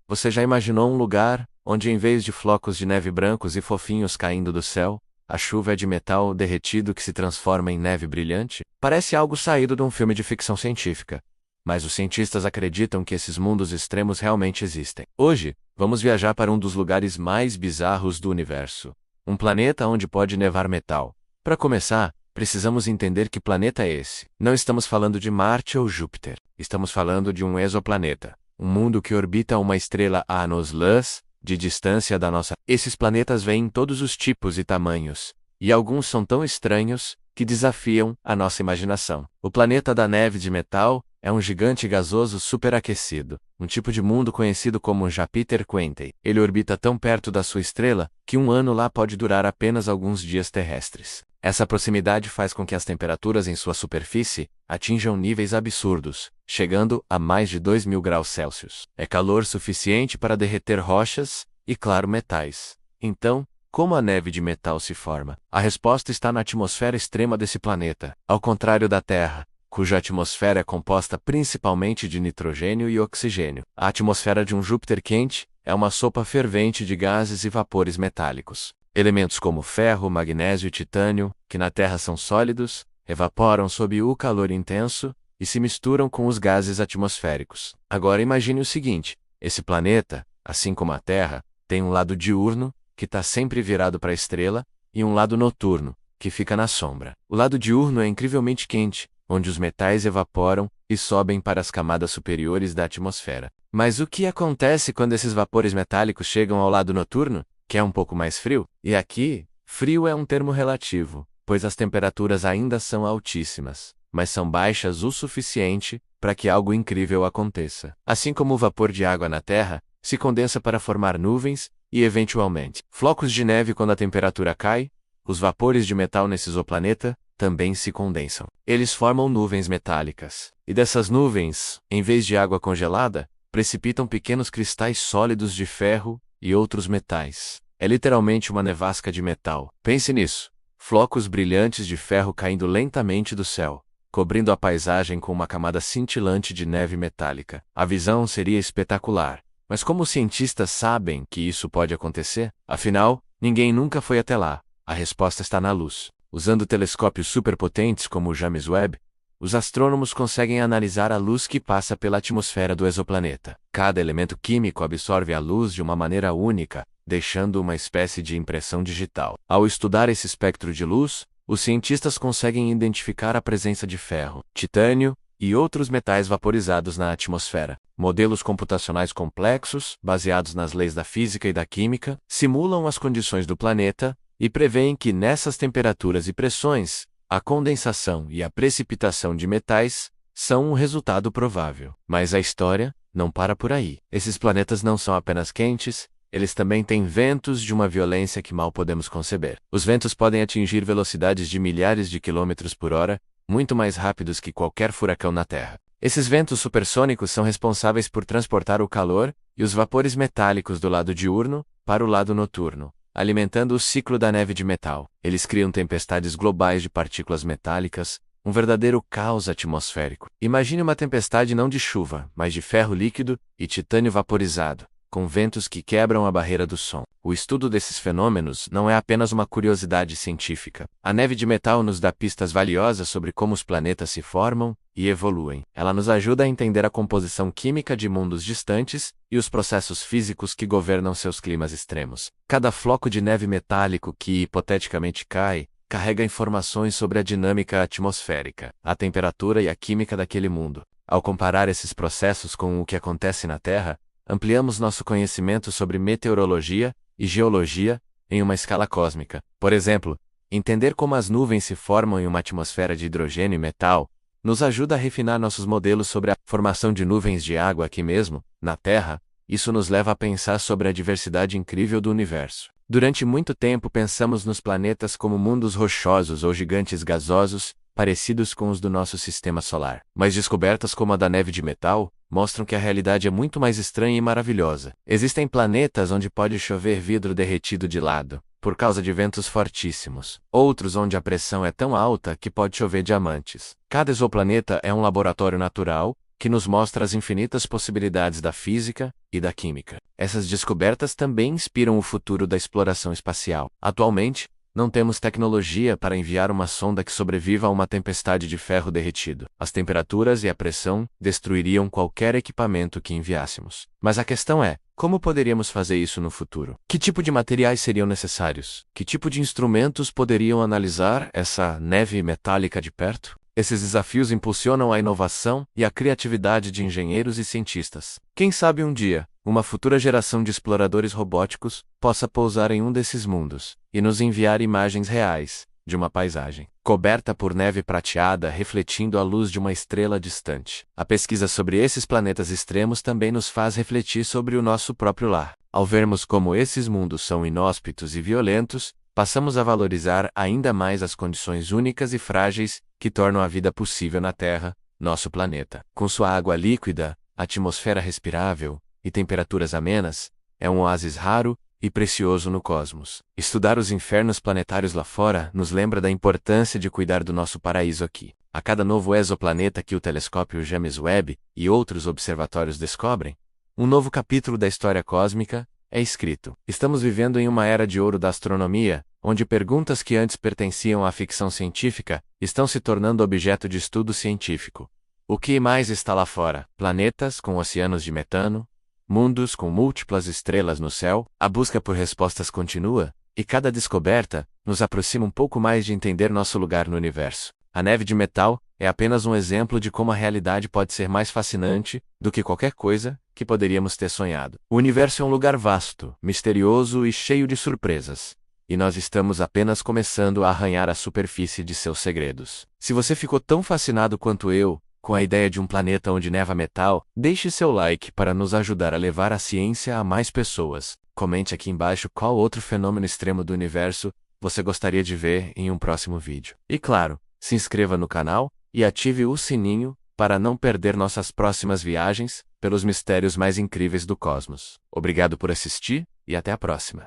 Você já imaginou um lugar onde, em vez de flocos de neve brancos e fofinhos caindo do céu, a chuva é de metal derretido que se transforma em neve brilhante? Parece algo saído de um filme de ficção científica, mas os cientistas acreditam que esses mundos extremos realmente existem. Hoje, vamos viajar para um dos lugares mais bizarros do universo, um planeta onde pode nevar metal. Para começar, precisamos entender que planeta é esse. Não estamos falando de Marte ou Júpiter. Estamos falando de um exoplaneta, um mundo que orbita uma estrela a anos-luz de distância da nossa. Esses planetas vêm em todos os tipos e tamanhos, e alguns são tão estranhos que desafiam a nossa imaginação. O planeta da neve de metal é um gigante gasoso superaquecido, um tipo de mundo conhecido como Jupiter Quentae. Ele orbita tão perto da sua estrela que um ano lá pode durar apenas alguns dias terrestres. Essa proximidade faz com que as temperaturas em sua superfície atinjam níveis absurdos, chegando a mais de 2.000 graus Celsius. É calor suficiente para derreter rochas e, claro, metais. Então, como a neve de metal se forma? A resposta está na atmosfera extrema desse planeta. Ao contrário da Terra, cuja atmosfera é composta principalmente de nitrogênio e oxigênio, a atmosfera de um Júpiter quente é uma sopa fervente de gases e vapores metálicos. Elementos como ferro, magnésio e titânio, que na Terra são sólidos, evaporam sob o calor intenso e se misturam com os gases atmosféricos. Agora imagine o seguinte: esse planeta, assim como a Terra, tem um lado diurno, que está sempre virado para a estrela, e um lado noturno, que fica na sombra. O lado diurno é incrivelmente quente, onde os metais evaporam e sobem para as camadas superiores da atmosfera. Mas o que acontece quando esses vapores metálicos chegam ao lado noturno, que é um pouco mais frio? E aqui, frio é um termo relativo, pois as temperaturas ainda são altíssimas, mas são baixas o suficiente para que algo incrível aconteça. Assim como o vapor de água na Terra, se condensa para formar nuvens e, eventualmente, flocos de neve quando a temperatura cai, os vapores de metal nesse exoplaneta também se condensam. Eles formam nuvens metálicas. E dessas nuvens, em vez de água congelada, precipitam pequenos cristais sólidos de ferro e outros metais. É literalmente uma nevasca de metal. Pense nisso. Flocos brilhantes de ferro caindo lentamente do céu, cobrindo a paisagem com uma camada cintilante de neve metálica. A visão seria espetacular. Mas como os cientistas sabem que isso pode acontecer? Afinal, ninguém nunca foi até lá. A resposta está na luz. Usando telescópios superpotentes como o James Webb, os astrônomos conseguem analisar a luz que passa pela atmosfera do exoplaneta. Cada elemento químico absorve a luz de uma maneira única, deixando uma espécie de impressão digital. Ao estudar esse espectro de luz, os cientistas conseguem identificar a presença de ferro, titânio e outros metais vaporizados na atmosfera. Modelos computacionais complexos, baseados nas leis da física e da química, simulam as condições do planeta e preveem que nessas temperaturas e pressões, a condensação e a precipitação de metais são um resultado provável. Mas a história não para por aí. Esses planetas não são apenas quentes, eles também têm ventos de uma violência que mal podemos conceber. Os ventos podem atingir velocidades de milhares de quilômetros por hora, muito mais rápidos que qualquer furacão na Terra. Esses ventos supersônicos são responsáveis por transportar o calor e os vapores metálicos do lado diurno para o lado noturno, alimentando o ciclo da neve de metal. Eles criam tempestades globais de partículas metálicas, um verdadeiro caos atmosférico. Imagine uma tempestade não de chuva, mas de ferro líquido e titânio vaporizado, com ventos que quebram a barreira do som. O estudo desses fenômenos não é apenas uma curiosidade científica. A neve de metal nos dá pistas valiosas sobre como os planetas se formam e evoluem. Ela nos ajuda a entender a composição química de mundos distantes e os processos físicos que governam seus climas extremos. Cada floco de neve metálico que hipoteticamente cai, carrega informações sobre a dinâmica atmosférica, a temperatura e a química daquele mundo. Ao comparar esses processos com o que acontece na Terra, ampliamos nosso conhecimento sobre meteorologia e geologia em uma escala cósmica. Por exemplo, entender como as nuvens se formam em uma atmosfera de hidrogênio e metal nos ajuda a refinar nossos modelos sobre a formação de nuvens de água aqui mesmo, na Terra. Isso nos leva a pensar sobre a diversidade incrível do universo. Durante muito tempo pensamos nos planetas como mundos rochosos ou gigantes gasosos, parecidos com os do nosso sistema solar. Mas descobertas como a da neve de metal mostram que a realidade é muito mais estranha e maravilhosa. Existem planetas onde pode chover vidro derretido de lado, por causa de ventos fortíssimos. Outros onde a pressão é tão alta que pode chover diamantes. Cada exoplaneta é um laboratório natural, que nos mostra as infinitas possibilidades da física e da química. Essas descobertas também inspiram o futuro da exploração espacial. Atualmente, não temos tecnologia para enviar uma sonda que sobreviva a uma tempestade de ferro derretido. As temperaturas e a pressão destruiriam qualquer equipamento que enviássemos. Mas a questão é, como poderíamos fazer isso no futuro? Que tipo de materiais seriam necessários? Que tipo de instrumentos poderiam analisar essa neve metálica de perto? Esses desafios impulsionam a inovação e a criatividade de engenheiros e cientistas. Quem sabe um dia, uma futura geração de exploradores robóticos possa pousar em um desses mundos e nos enviar imagens reais de uma paisagem coberta por neve prateada refletindo a luz de uma estrela distante. A pesquisa sobre esses planetas extremos também nos faz refletir sobre o nosso próprio lar. Ao vermos como esses mundos são inóspitos e violentos, passamos a valorizar ainda mais as condições únicas e frágeis que tornam a vida possível na Terra, nosso planeta. Com sua água líquida, atmosfera respirável e temperaturas amenas, é um oásis raro e precioso no cosmos. Estudar os infernos planetários lá fora nos lembra da importância de cuidar do nosso paraíso aqui. A cada novo exoplaneta que o telescópio James Webb e outros observatórios descobrem, um novo capítulo da história cósmica é escrito. Estamos vivendo em uma era de ouro da astronomia, onde perguntas que antes pertenciam à ficção científica estão se tornando objeto de estudo científico. O que mais está lá fora? Planetas com oceanos de metano? Mundos com múltiplas estrelas no céu? A busca por respostas continua, e cada descoberta nos aproxima um pouco mais de entender nosso lugar no universo. A neve de metal é apenas um exemplo de como a realidade pode ser mais fascinante do que qualquer coisa que poderíamos ter sonhado. O universo é um lugar vasto, misterioso e cheio de surpresas. E nós estamos apenas começando a arranhar a superfície de seus segredos. Se você ficou tão fascinado quanto eu com a ideia de um planeta onde neva metal, deixe seu like para nos ajudar a levar a ciência a mais pessoas. Comente aqui embaixo qual outro fenômeno extremo do universo você gostaria de ver em um próximo vídeo. E claro, se inscreva no canal e ative o sininho para não perder nossas próximas viagens pelos mistérios mais incríveis do cosmos. Obrigado por assistir e até a próxima.